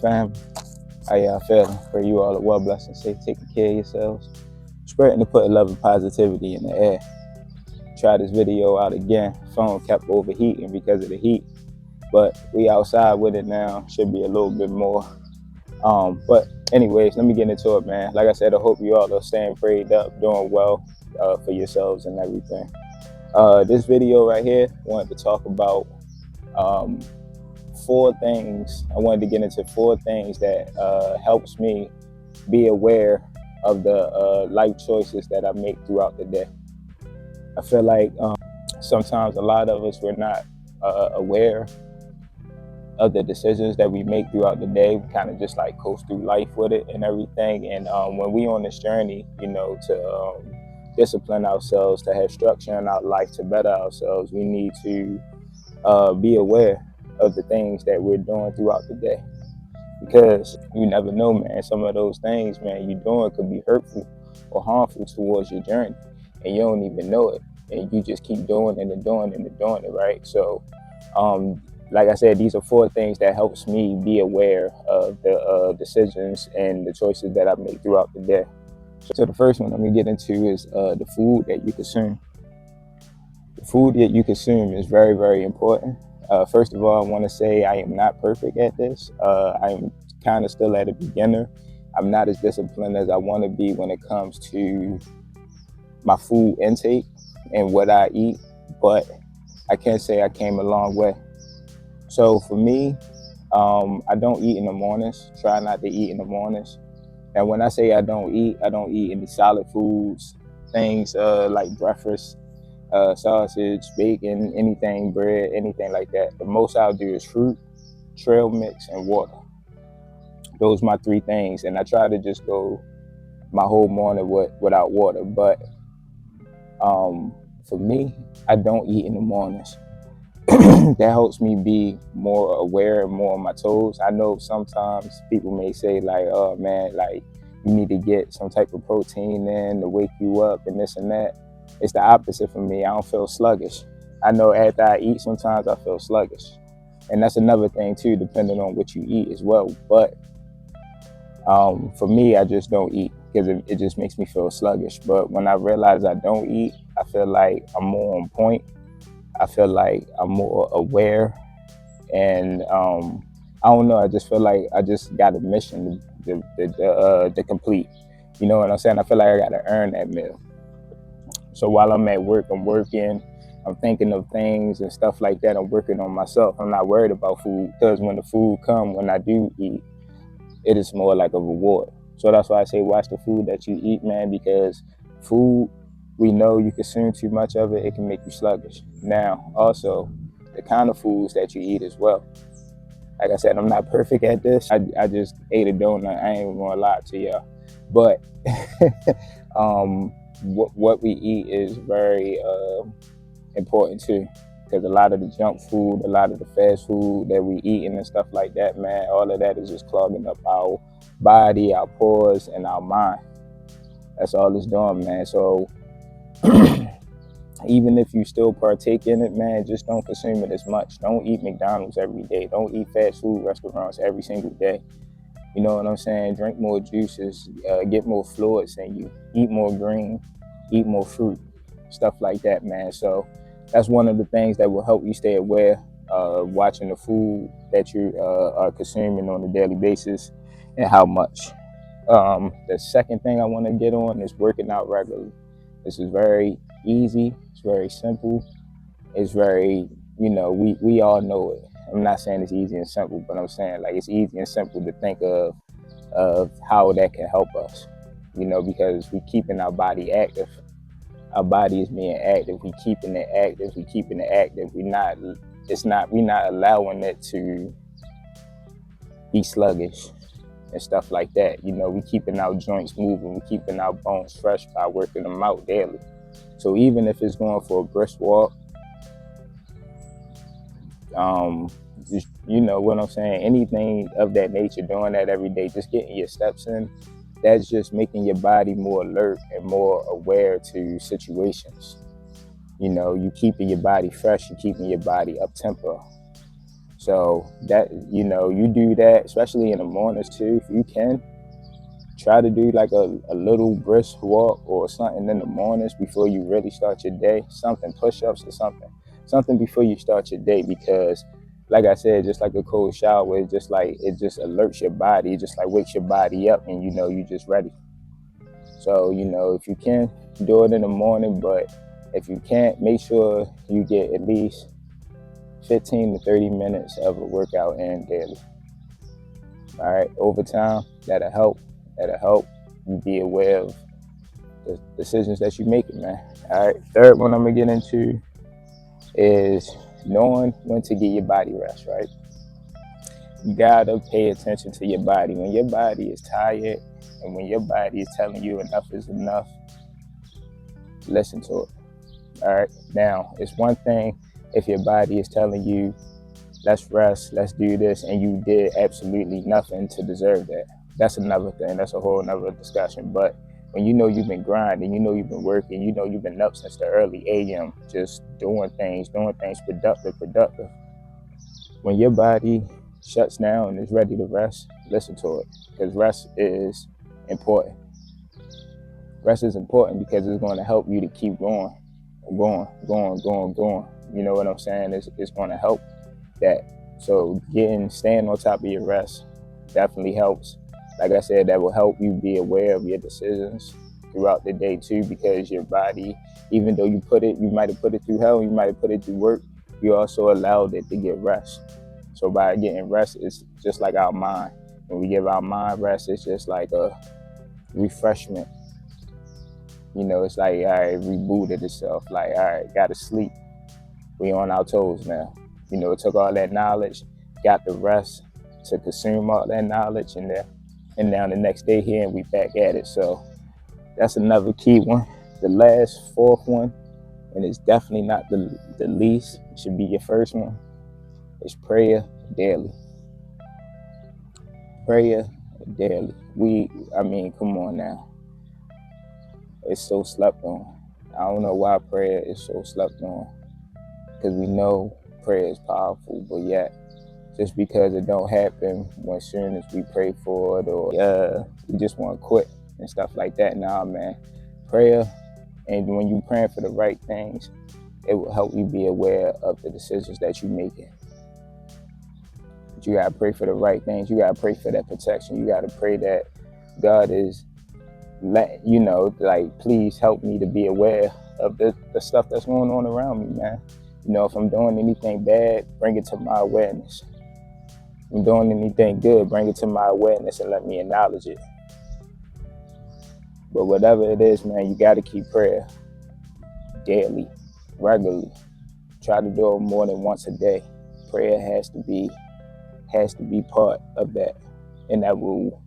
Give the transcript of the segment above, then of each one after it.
Family. How y'all feeling? Pray you all are well, blessed, and safe, taking care of yourselves. Spreading to put love and positivity in the air. Try this video out again. Phone kept overheating because of the heat, but we outside with it now. Should be a little bit more. But anyways, let me get into it, man. Like I said, I hope you all are staying prayed up, doing well for yourselves and everything. This video right here, I wanted to talk about 4 things. I wanted to get into 4 things that helps me be aware of the life choices that I make throughout the day. I feel like sometimes a lot of us, we're not aware of the decisions that we make throughout the day. We kind of just like coast through life with it and everything. And when we on this journey, to discipline ourselves, to have structure in our life, to better ourselves, we need to be aware of the things that we're doing throughout the day, because you never know, man. Some of those things, man, you're doing could be hurtful or harmful towards your journey, and you don't even know it, and you just keep doing it and doing it and doing it, right? So like I said, these are 4 things that helps me be aware of the decisions and the choices that I make throughout the day. So the first one I'm gonna get into is the food that you consume. The food that you consume is very, very important. First of all, I want to say I am not perfect at this. I'm kind of still at a beginner. I'm not as disciplined as I want to be when it comes to my food intake and what I eat, but I can say I came a long way. So for me, I don't eat in the mornings. Try not to eat in the mornings. And when I say I don't eat any solid foods, things like breakfast, sausage, bacon, anything, bread, anything like that. The most I'll do is fruit, trail mix, and water. Those are my 3 things, and I try to just go my whole morning without water. But for me, I don't eat in the mornings. That helps me be more aware and more on my toes. I know sometimes people may say like, oh man, like you need to get some type of protein in to wake you up and this and that. It's the opposite for me. I don't feel sluggish. I know after I eat, sometimes I feel sluggish. And that's another thing too, depending on what you eat as well. But for me, I just don't eat because it just makes me feel sluggish. But when I realize I don't eat, I feel like I'm more on point. I feel like I'm more aware. And I don't know, I just feel like I just got a mission to complete. You know what I'm saying? I feel like I got to earn that meal. So while I'm at work, I'm working, I'm thinking of things and stuff like that. I'm working on myself. I'm not worried about food, because when the food comes, when I do eat, it is more like a reward. So that's why I say watch the food that you eat, man, because food, we know you consume too much of it, it can make you sluggish. Now, also, the kind of foods that you eat as well. Like I said, I'm not perfect at this. I just ate a donut. I ain't even gonna lie to y'all. But what we eat is very important too, because a lot of the junk food, a lot of the fast food that we eat and stuff like that, man, all of that is just clogging up our body, our pores, and our mind. That's all it's doing, man. So even if you still partake in it, man, just don't consume it as much. Don't eat McDonald's every day. Don't eat fast food restaurants every single day. You know what I'm saying? Drink more juices, get more fluids in you, eat more green, eat more fruit, stuff like that, man. So that's one of the things that will help you stay aware of watching the food that you are consuming on a daily basis and how much. The second thing I want to get on is working out regularly. This is very easy. It's very simple. It's very, we all know it. I'm not saying it's easy and simple, but I'm saying like it's easy and simple to think of how that can help us, because we keeping our body active. Our body is being active. We keeping it active. We keeping it active. We're not allowing it to be sluggish and stuff like that. We keeping our joints moving. We keeping our bones fresh by working them out daily. So even if it's going for a brisk walk, just, you know what I'm saying, anything of that nature, doing that every day, just getting your steps in, that's just making your body more alert and more aware to situations. You keeping your body fresh, you're keeping your body up tempo. So that, you do that, especially in the mornings too. If you can, try to do like a little brisk walk or something in the mornings before you really start your day. Something, push-ups or something before you start your day. Because like I said, just like a cold shower, it's just like, it just alerts your body, it just like wakes your body up, and you just ready. So, if you can, do it in the morning, but if you can't, make sure you get at least 15 to 30 minutes of a workout in daily. All right, over time, that'll help. That'll help you be aware of the decisions that you're making, man. All right, third one I'm gonna get into is knowing when to give your body rest, right? You gotta pay attention to your body. When your body is tired and when your body is telling you enough is enough, listen to it. All right, now it's one thing if your body is telling you, let's rest, let's do this, and you did absolutely nothing to deserve that. That's another thing. That's a whole nother discussion. But when you've been grinding, you've been working, you've been up since the early AM, just doing things productive. When your body shuts down and is ready to rest, listen to it, because rest is important. Rest is important because it's going to help you to keep going. You know what I'm saying? It's going to help that. So staying on top of your rest definitely helps. Like I said, that will help you be aware of your decisions throughout the day too, because your body, even though you might have put it through hell, you might have put it through work, you also allowed it to get rest. So by getting rest, it's just like our mind. When we give our mind rest, it's just like a refreshment. It's like, all right, rebooted itself. Like, all right, gotta sleep. We on our toes now. It took all that knowledge, got the rest to consume all that knowledge, and now the next day here and we back at it. So that's another key one. The last, fourth one, and it's definitely not the least, it should be your first one, is prayer daily. Prayer daily. Come on now. It's so slept on. I don't know why prayer is so slept on, because we know prayer is powerful, but yet just because it don't happen as soon as we pray for it, or we just want to quit and stuff like that. Nah, man. Prayer, and when you're praying for the right things, it will help you be aware of the decisions that you're making. But you gotta pray for the right things. You gotta pray for that protection. You gotta pray that God is like, please help me to be aware of the stuff that's going on around me, man. If I'm doing anything bad, bring it to my awareness. If I'm doing anything good, bring it to my awareness and let me acknowledge it. But whatever it is, man, you got to keep prayer daily, regularly. Try to do it more than once a day. Prayer has to be part of that, and that will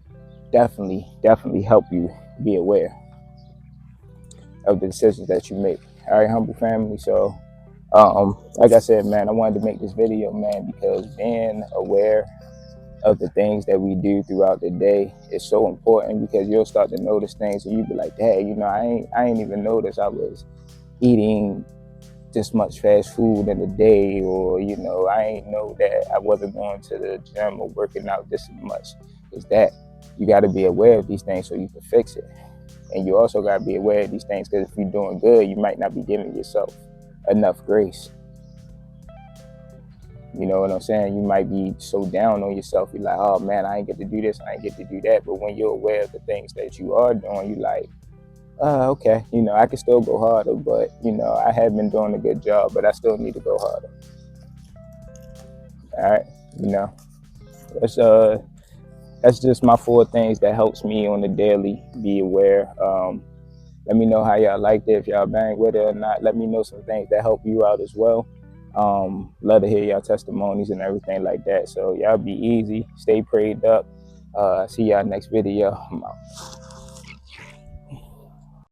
definitely help you be aware of the decisions that you make. All right, humble family. So like I said, man, I wanted to make this video, man, because being aware of the things that we do throughout the day is so important, because you'll start to notice things and you'll be like, hey, I ain't even noticed I was eating this much fast food in a day, or I ain't know that I wasn't going to the gym or working out this much. Is that you got to be aware of these things so you can fix it. And you also got to be aware of these things, because if you're doing good, you might not be giving yourself enough grace. You know what I'm saying? You might be so down on yourself. You're like, oh man, I ain't get to do this, I ain't get to do that. But when you're aware of the things that you are doing, you like, okay, I can still go harder, but I have been doing a good job, but I still need to go harder. All right, that's just my 4 things that helps me on the daily be aware. Let me know how y'all liked it, if y'all bang with it or not. Let me know some things that help you out as well. Love to hear y'all testimonies and everything like that. So y'all be easy, stay prayed up. See y'all next video. I'm out.